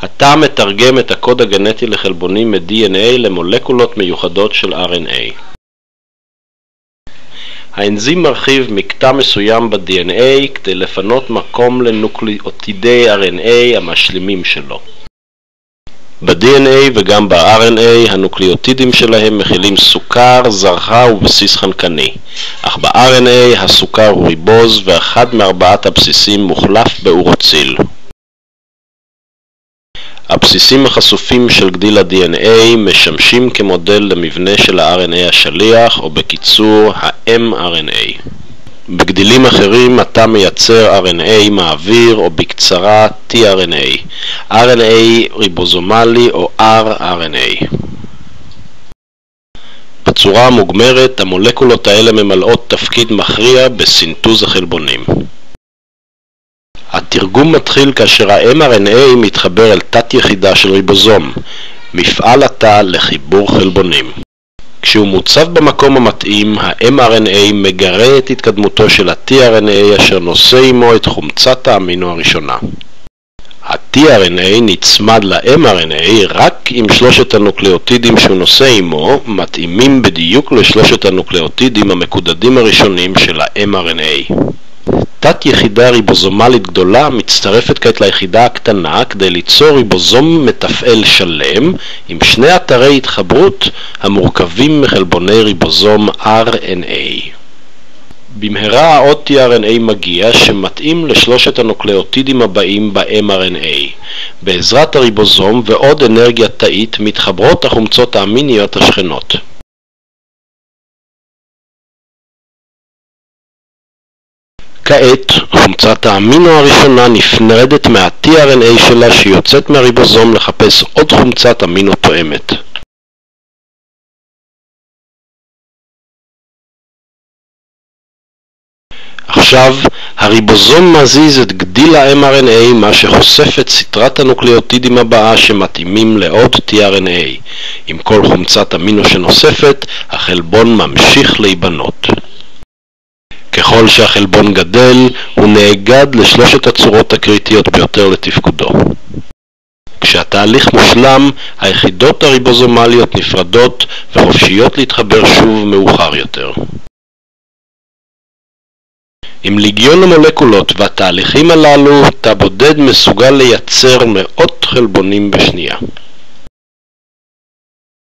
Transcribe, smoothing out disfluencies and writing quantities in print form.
התא מתרגם את הקוד הגנטי לחלבונים מ-DNA למולקולות מיוחדות של RNA. האנזים מרחיב מקטע מסוים ב-DNA כדי לפנות מקום לנוקלאוטידי RNA המשלימים שלו. ב-DNA וגם ב-RNA הנוקלאוטידים שלהם מכילים סוכר, זרחה ובסיס חנקני, אך ב-RNA הסוכר הוא ריבוז ואחד מארבעת הבסיסים מוחלף באורוציל. הבסיסים החשופים של גדיל ה-DNA משמשים כמודל למבנה של ה-RNA השליח, או בקיצור ה-mRNA. בגדילים אחרים התא מייצר RNA מהאוויר, או בקצרה tRNA, RNA ריבוזומלי או rRNA. בצורה המוגמרת, המולקולות האלה ממלאות תפקיד מכריע בסינתוז החלבונים. התרגום מתחיל כאשר ה-mRNA מתחבר אל תת יחידה של ריבוזום, מפעל התא לחיבור חלבונים. כשהוא מוצב במקום המתאים, ה-mRNA מגרה את התקדמותו של ה-tRNA אשר נושא עמו את חומצת האמינו הראשונה. ה-tRNA נצמד ל-mRNA רק אם שלושת הנוקלאוטידים שהוא נושא עמו מתאימים בדיוק לשלושת הנוקלאוטידים המקודדים הראשונים של ה-mRNA. תת יחידה ריבוזומלית גדולה מצטרפת כעת ליחידה הקטנה כדי ליצור ריבוזום מתפעל שלם עם שני אתרי התחברות המורכבים מחלבוני ריבוזום RNA. במהרה העוד tRNA מגיע שמתאים לשלושת הנוקלאוטידים הבאים ב-mRNA. בעזרת הריבוזום ועוד אנרגיה תאית מתחברות החומצות האמיניות השכנות. כעת, חומצת האמינו הראשונה נפרדת מה-tRNA שלה שיוצאת מהריבוזום לחפש עוד חומצת אמינו תואמת. עכשיו, הריבוזום מזיז את גדיל ה-mRNA, מה שחושף את סדרת הנוקלאוטידים הבאה שמתאימים לעוד tRNA. עם כל חומצת אמינו שנוספת, החלבון ממשיך להיבנות. ככל שהחלבון גדל, הוא נאגד לשלושת הצורות הקריטיות ביותר לתפקודו. כשהתהליך מושלם, היחידות הריבוזומליות נפרדות וחופשיות להתחבר שוב מאוחר יותר. עם ליגיון המולקולות והתהליכים הללו, תא בודד מסוגל לייצר מאות חלבונים בשנייה.